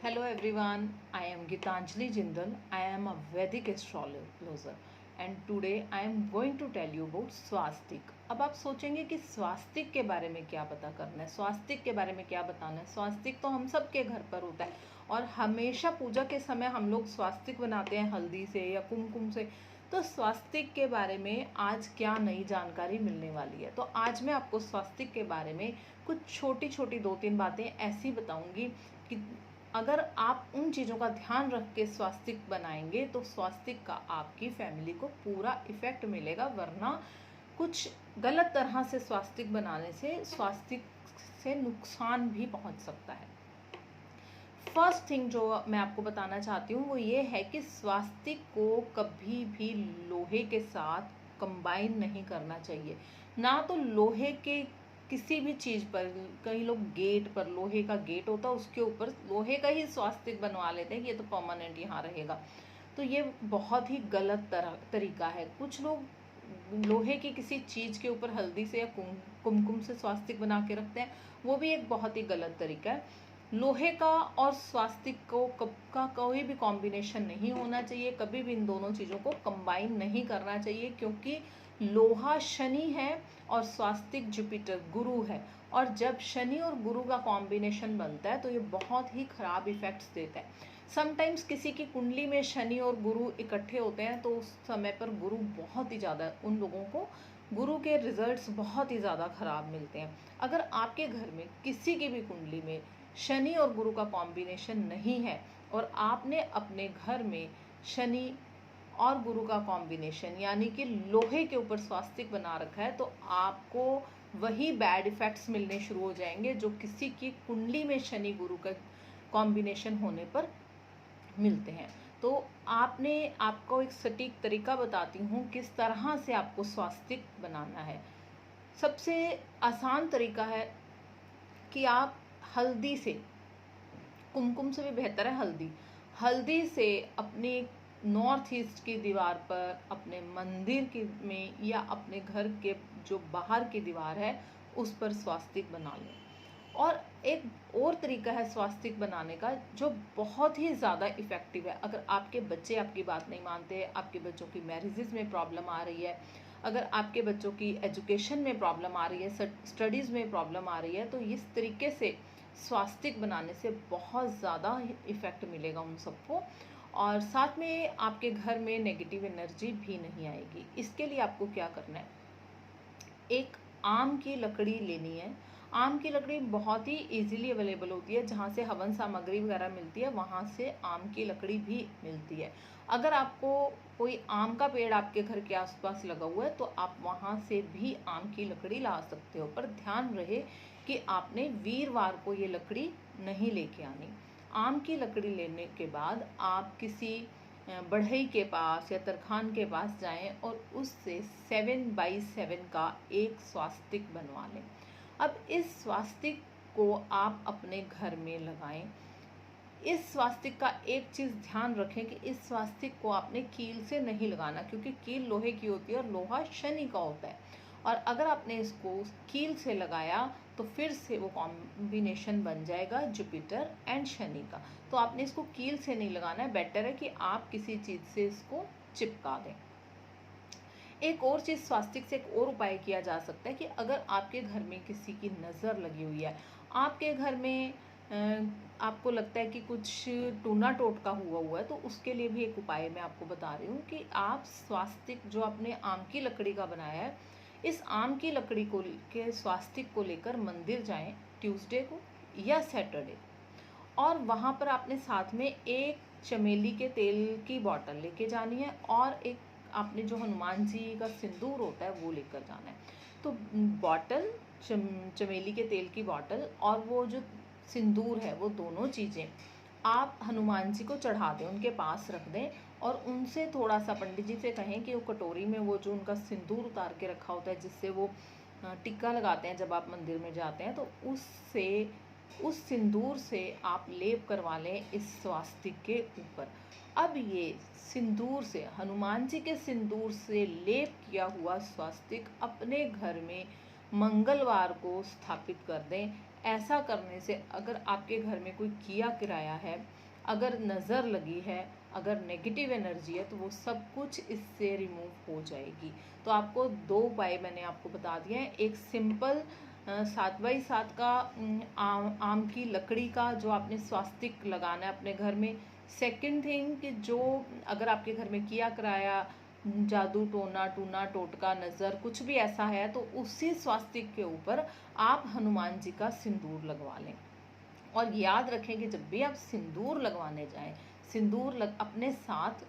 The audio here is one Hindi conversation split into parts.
Hello everyone, I am Gitanjali Jindal. I am a Vedic astrologer and today I am going to tell you about स्वास्तिक। अब आप सोचेंगे कि स्वास्तिक के बारे में क्या पता करना है, स्वास्तिक के बारे में क्या बताना है। स्वास्तिक तो हम सब के घर पर होता है और हमेशा पूजा के समय हम लोग स्वास्तिक बनाते हैं हल्दी से या कुमकुम से। तो स्वास्तिक के बारे में आज क्या नई जानकारी मिलने वाली है। तो आज मैं आपको स्वास्तिक के बारे में कुछ छोटी छोटी 2-3 बातें ऐसी बताऊंगी कि अगर आप उन चीज़ों का ध्यान रख के स्वास्तिक बनाएंगे तो स्वास्तिक का आपकी फैमिली को पूरा इफेक्ट मिलेगा, वरना कुछ गलत तरह से स्वास्तिक बनाने से स्वास्तिक से नुकसान भी पहुंच सकता है। फर्स्ट थिंग जो मैं आपको बताना चाहती हूँ वो ये है कि स्वास्तिक को कभी भी लोहे के साथ कंबाइन नहीं करना चाहिए। ना तो लोहे के किसी भी चीज़ पर, कई लोग गेट पर, लोहे का गेट होता है उसके ऊपर लोहे का ही स्वास्तिक बनवा लेते हैं कि ये तो परमानेंट यहाँ रहेगा। तो ये बहुत ही गलत तरीका है। कुछ लोग लोहे की किसी चीज़ के ऊपर हल्दी से या कुमकुम से स्वास्तिक बना के रखते हैं, वो भी एक बहुत ही गलत तरीका है। लोहे का और स्वास्तिक का कोई भी कॉम्बिनेशन नहीं होना चाहिए। कभी भी इन दोनों चीज़ों को कंबाइन नहीं करना चाहिए, क्योंकि लोहा शनि है और स्वास्तिक जुपिटर गुरु है। और जब शनि और गुरु का कॉम्बिनेशन बनता है तो ये बहुत ही खराब इफेक्ट्स देता है। समटाइम्स किसी की कुंडली में शनि और गुरु इकट्ठे होते हैं तो उस समय पर गुरु बहुत ही ज़्यादा, उन लोगों को गुरु के रिजल्ट्स बहुत ही ज़्यादा खराब मिलते हैं। अगर आपके घर में किसी की भी कुंडली में शनि और गुरु का कॉम्बिनेशन नहीं है और आपने अपने घर में शनि और गुरु का कॉम्बिनेशन यानी कि लोहे के ऊपर स्वास्तिक बना रखा है, तो आपको वही बैड इफेक्ट्स मिलने शुरू हो जाएंगे जो किसी की कुंडली में शनि गुरु का कॉम्बिनेशन होने पर मिलते हैं। तो आपको एक सटीक तरीका बताती हूँ किस तरह से आपको स्वास्तिक बनाना है। सबसे आसान तरीका है कि आप हल्दी से, कुमकुम से भी बेहतर है हल्दी से अपने नॉर्थ ईस्ट की दीवार पर, अपने मंदिर की में या अपने घर के जो बाहर की दीवार है उस पर स्वास्तिक बना लें। और एक और तरीका है स्वास्तिक बनाने का जो बहुत ही ज़्यादा इफ़ेक्टिव है। अगर आपके बच्चे आपकी बात नहीं मानते, आपके बच्चों की मैरिजेस में प्रॉब्लम आ रही है, अगर आपके बच्चों की एजुकेशन में प्रॉब्लम आ रही है, स्टडीज़ में प्रॉब्लम आ रही है, तो इस तरीके से स्वास्तिक बनाने से बहुत ज़्यादा इफ़ेक्ट मिलेगा उन सबको। और साथ में आपके घर में नेगेटिव एनर्जी भी नहीं आएगी। इसके लिए आपको क्या करना है, एक आम की लकड़ी लेनी है। आम की लकड़ी बहुत ही इजीली अवेलेबल होती है, जहाँ से हवन सामग्री वगैरह मिलती है वहाँ से आम की लकड़ी भी मिलती है। अगर आपको कोई आम का पेड़ आपके घर के आसपास लगा हुआ है तो आप वहाँ से भी आम की लकड़ी ला सकते हो, पर ध्यान रहे कि आपने वीरवार को ये लकड़ी नहीं लेके आनी। आम की लकड़ी लेने के बाद आप किसी बढ़ई के पास या तरखान के पास जाएं और उससे 7x7 का एक स्वास्तिक बनवा लें। अब इस स्वास्तिक को आप अपने घर में लगाएं। इस स्वास्तिक का एक चीज़ ध्यान रखें कि इस स्वास्तिक को आपने कील से नहीं लगाना, क्योंकि कील लोहे की होती है और लोहा शनि का होता है। और अगर आपने इसको कील से लगाया तो फिर से वो कॉम्बिनेशन बन जाएगा जुपिटर एंड शनि का। तो आपने इसको कील से नहीं लगाना है, बेटर है कि आप किसी चीज़ से इसको चिपका दें। एक और चीज़, स्वास्तिक से एक और उपाय किया जा सकता है कि अगर आपके घर में किसी की नज़र लगी हुई है, आपके घर में आपको लगता है कि कुछ टूना टोटका हुआ है, तो उसके लिए भी एक उपाय मैं आपको बता रही हूँ कि आप स्वास्तिक जो आपने आम की लकड़ी का बनाया है, इस आम की लकड़ी को के स्वास्तिक को लेकर मंदिर जाएं ट्यूसडे को या सैटरडे, और वहाँ पर आपने साथ में एक चमेली के तेल की बॉटल लेके जानी है और एक आपने जो हनुमान जी का सिंदूर होता है वो लेकर जाना है। तो बॉटल, चमेली के तेल की बॉटल और वो जो सिंदूर है, वो दोनों चीज़ें आप हनुमान जी को चढ़ा दें, उनके पास रख दें और उनसे थोड़ा सा, पंडित जी से कहें कि वो कटोरी में वो जो उनका सिंदूर उतार के रखा होता है जिससे वो टिक्का लगाते हैं जब आप मंदिर में जाते हैं, तो उस सिंदूर से आप लेप करवा लें इस स्वास्तिक के ऊपर। अब ये सिंदूर से, हनुमान जी के सिंदूर से लेप किया हुआ स्वास्तिक अपने घर में मंगलवार को स्थापित कर दें ऐसा करने से अगर आपके घर में कोई किया किराया है, अगर नज़र लगी है, अगर नेगेटिव एनर्जी है, तो वो सब कुछ इससे रिमूव हो जाएगी। तो आपको 2 उपाय मैंने आपको बता दिए हैं। एक सिंपल 7x7 का आम की लकड़ी का जो आपने स्वास्तिक लगाना है अपने घर में। सेकंड थिंग कि जो अगर आपके घर में किया कराया, जादू टोना टूना टोटका नज़र कुछ भी ऐसा है, तो उसी स्वास्तिक के ऊपर आप हनुमान जी का सिंदूर लगवा लें। और याद रखें कि जब भी आप सिंदूर लगवाने जाएं, अपने साथ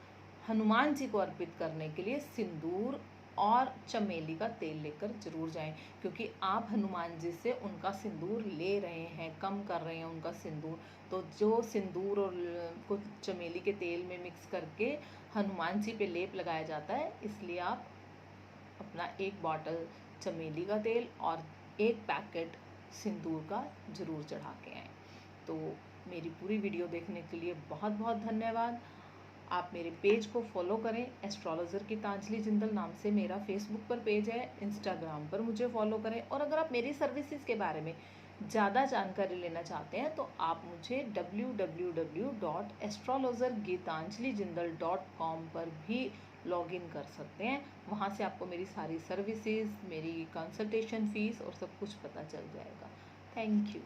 हनुमान जी को अर्पित करने के लिए सिंदूर और चमेली का तेल लेकर जरूर जाएं, क्योंकि आप हनुमान जी से उनका सिंदूर ले रहे हैं, कम कर रहे हैं उनका सिंदूर। तो जो सिंदूर और को चमेली के तेल में मिक्स करके हनुमान जी पे लेप लगाया जाता है, इसलिए आप अपना 1 बॉटल चमेली का तेल और 1 पैकेट सिंदूर का ज़रूर चढ़ा के आएँ। तो मेरी पूरी वीडियो देखने के लिए बहुत बहुत धन्यवाद। आप मेरे पेज को फॉलो करें, एस्ट्रोलॉजर गीतांजलि जिंदल नाम से मेरा फेसबुक पर पेज है, इंस्टाग्राम पर मुझे फॉलो करें। और अगर आप मेरी सर्विसेज के बारे में ज़्यादा जानकारी लेना चाहते हैं तो आप मुझे www.astrologergeetanjalijindal.com पर भी लॉगिन कर सकते हैं। वहाँ से आपको मेरी सारी सर्विसेज, मेरी कंसल्टेशन फ़ीस और सब कुछ पता चल जाएगा। Thank you.